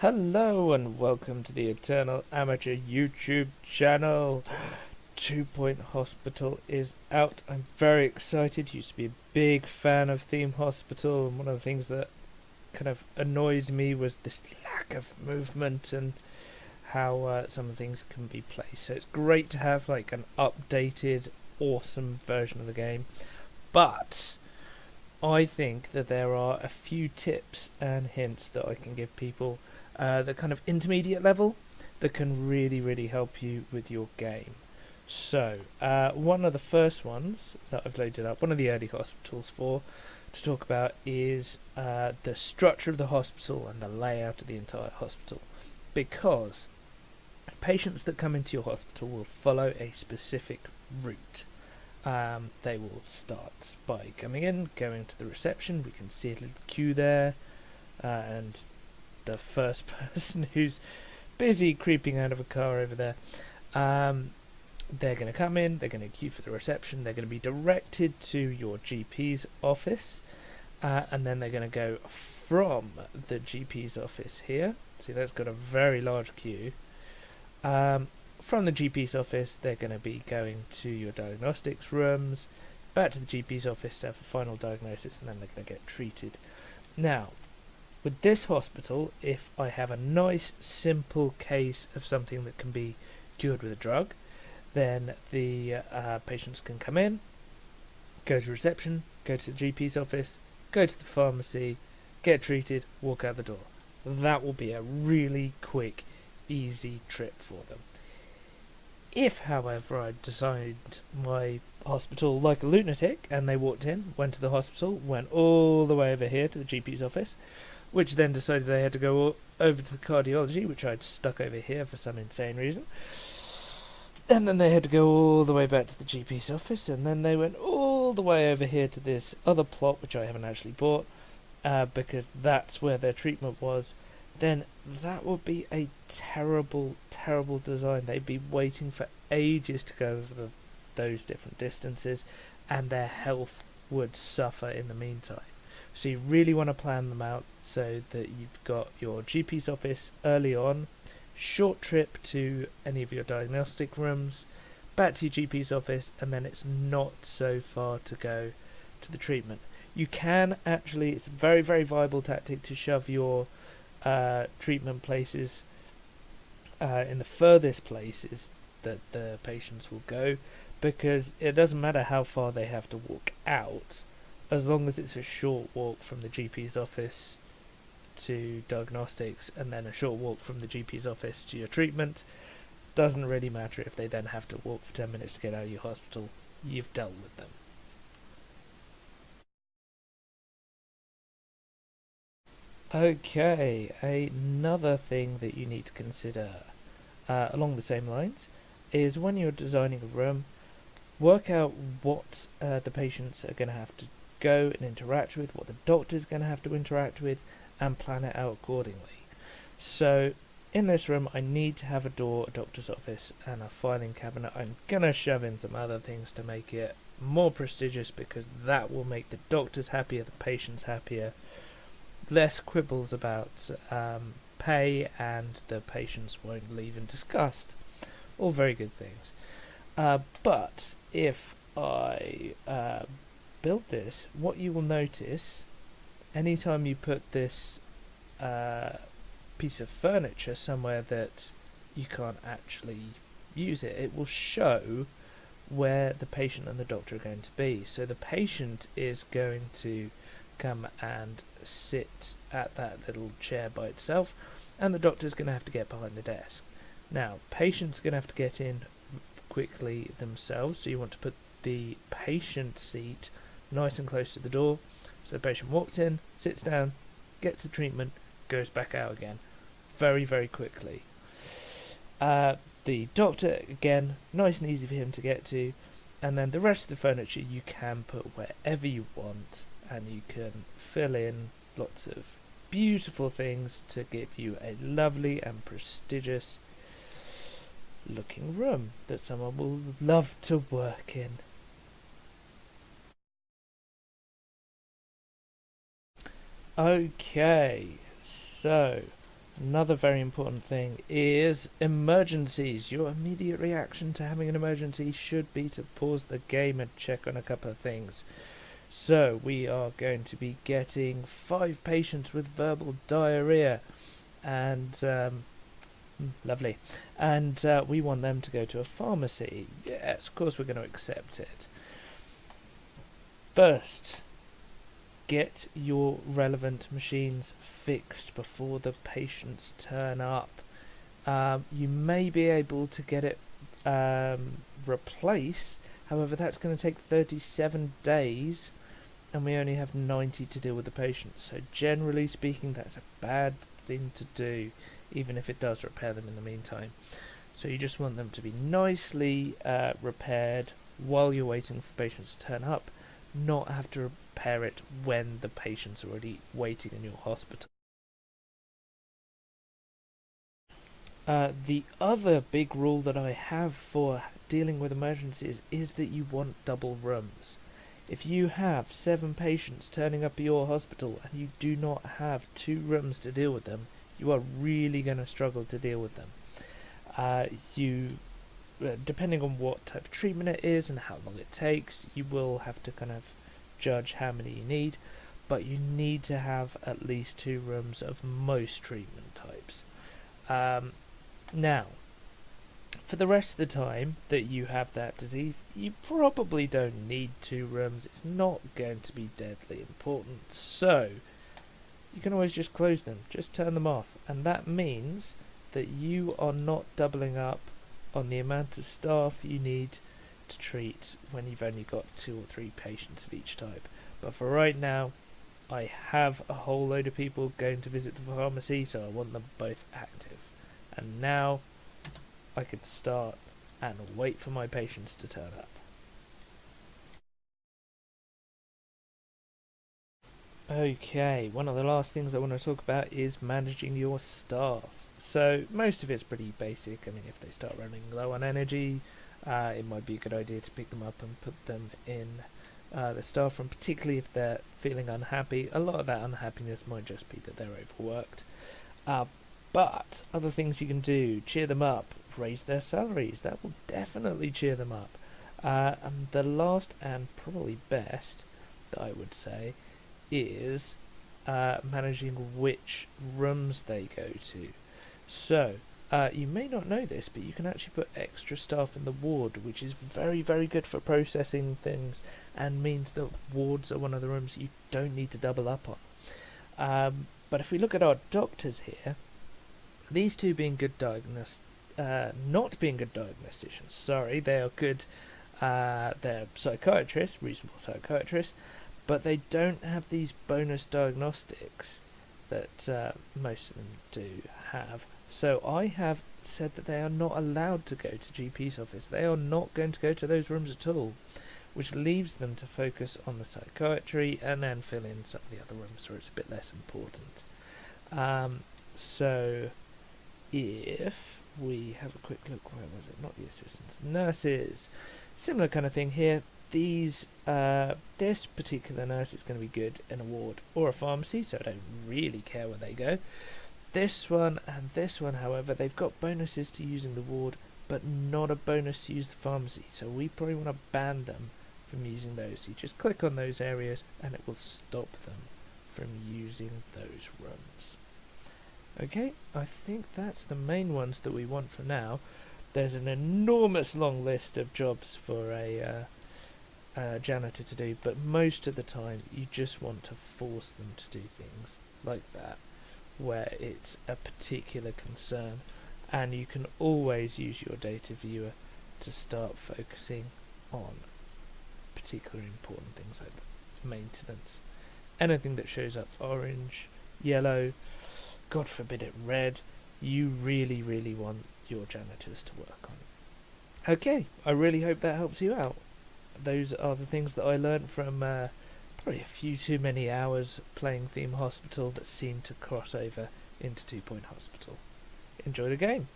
Hello and welcome to the Eternal Amateur YouTube channel. 2 Point Hospital is out. I'm very excited. Used to be a big fan of Theme Hospital, and one of the things that kind of annoyed me was this lack of movement and how some things can be placed. So it's great to have like an updated, awesome version of the game. But I think that there are a few tips and hints that I can give people, the kind of intermediate level, that can really help you with your game. So, one of the first ones that I've loaded up, one of the early hospitals to talk about is the structure of the hospital and the layout of the entire hospital. Because patients that come into your hospital will follow a specific route. They will start by coming in, going to the reception. We can see a little queue there, and the first person who's busy creeping out of a car over there. They're going to come in, they're going to queue for the reception, they're going to be directed to your GP's office, and then they're going to go from the GP's office here. See, that's got a very large queue. From the GP's office, they're going to be going to your diagnostics rooms, back to the GP's office to have a final diagnosis, and then they're going to get treated. Now, with this hospital, if I have a nice, simple case of something that can be cured with a drug, then the patients can come in, go to reception, go to the GP's office, go to the pharmacy, get treated, walk out the door. That will be a really quick, easy trip for them. If, however, I designed my hospital like a lunatic and they walked in, went to the hospital, went all the way over here to the GP's office, which then decided they had to go over to the cardiology, which I'd stuck over here for some insane reason, and then they had to go all the way back to the GP's office, and then they went all the way over here to this other plot, which I haven't actually bought, because that's where their treatment was, then that would be a terrible design. They'd be waiting for ages to go over those different distances, and their health would suffer in the meantime. So you really want to plan them out so that you've got your GP's office early on, short trip to any of your diagnostic rooms, back to your GP's office, and then it's not so far to go to the treatment. You can actually, it's a very viable tactic to shove your treatment places in the furthest places that the patients will go, because it doesn't matter how far they have to walk out, as long as it's a short walk from the GP's office to diagnostics and then a short walk from the GP's office to your treatment. Doesn't really matter if they then have to walk for 10 minutes to get out of your hospital. You've dealt with them. Okay, another thing that you need to consider along the same lines is when you're designing a room, work out what the patients are going to have to go and interact with, what the doctor's going to have to interact with, and plan it out accordingly. So in this room I need to have a door, a doctor's office, and a filing cabinet. I'm going to shove in some other things to make it more prestigious, because that will make the doctors happier, the patients happier, less quibbles about pay, and the patients won't leave in disgust. All very good things. But if I build this, what you will notice, anytime you put this piece of furniture somewhere that you can't actually use it, it will show where the patient and the doctor are going to be. So the patient is going to come and sit at that little chair by itself, and the doctor's going to have to get behind the desk. Now, patient's going to have to get in quickly themselves, so you want to put the patient seat nice and close to the door, so the patient walks in, sits down, gets the treatment, goes back out again very quickly. The doctor, again, nice and easy for him to get to, and then the rest of the furniture you can put wherever you want, and you can fill in lots of beautiful things to give you a lovely and prestigious looking room that someone will love to work in. Okay, so Another very important thing is emergencies. Your immediate reaction to having an emergency should be to pause the game and check on a couple of things. So we are going to be getting 5 patients with verbal diarrhea, and lovely, and we want them to go to a pharmacy. Yes, of course we're going to accept it. First, get your relevant machines fixed before the patients turn up. You may be able to get it replaced, however that's going to take 37 days and we only have 90 to deal with the patient. So generally speaking, that's a bad thing to do, even if it does repair them in the meantime. So you just want them to be nicely repaired while you're waiting for patients to turn up, not have to repair it when the patient's already waiting in your hospital. The other big rule that I have for dealing with emergencies is that you want double rooms. If you have 7 patients turning up at your hospital and you do not have 2 rooms to deal with them, you are really going to struggle to deal with them. Depending on what type of treatment it is and how long it takes, you will have to kind of judge how many you need, but you need to have at least 2 rooms of most treatment types. Now, for the rest of the time that you have that disease, you probably don't need 2 rooms. It's not going to be deadly important, so you can always just close them, just turn them off, and that means that you are not doubling up on the amount of staff you need to treat when you've only got 2 or 3 patients of each type. But for right now, I have a whole load of people going to visit the pharmacy, so I want them both active. And now I can start and wait for my patients to turn up. Okay, one of the last things I want to talk about is managing your staff. So most of it's pretty basic. I mean, if they start running low on energy, it might be a good idea to pick them up and put them in the staff room, particularly if they're feeling unhappy. A lot of that unhappiness might just be that they're overworked. But other things you can do: cheer them up, raise their salaries. That will definitely cheer them up. And the last and probably best that I would say is managing which rooms they go to. So, you may not know this, but you can actually put extra staff in the ward, which is very, very good for processing things and means that wards are one of the rooms you don't need to double up on. But if we look at our doctors here, these two being good not being good diagnosticians, sorry, they are good, they're psychiatrists, reasonable psychiatrists, but they don't have these bonus diagnostics that most of them do have. So I have said that they are not allowed to go to GP's office. They are not going to go to those rooms at all, which leaves them to focus on the psychiatry and then fill in some of the other rooms where it's a bit less important. So if we have a quick look, where was it? Not the assistants, nurses. Similar kind of thing here. This particular nurse is going to be good in a ward or a pharmacy, so I don't really care where they go. This one and this one, however, they've got bonuses to using the ward, but not a bonus to use the pharmacy, so we probably want to ban them from using those. So you just click on those areas and it will stop them from using those rooms. Okay, I think that's the main ones that we want for now. There's an enormous long list of jobs for a janitor to do, but most of the time you just want to force them to do things like that where it's a particular concern, and you can always use your data viewer to start focusing on particularly important things like maintenance. Anything that shows up orange, yellow, God forbid it red, you really, really want your janitors to work on. Okay, I really hope that helps you out. Those are the things that I learned from probably a few too many hours playing Theme Hospital that seemed to cross over into 2 Point Hospital. Enjoy the game!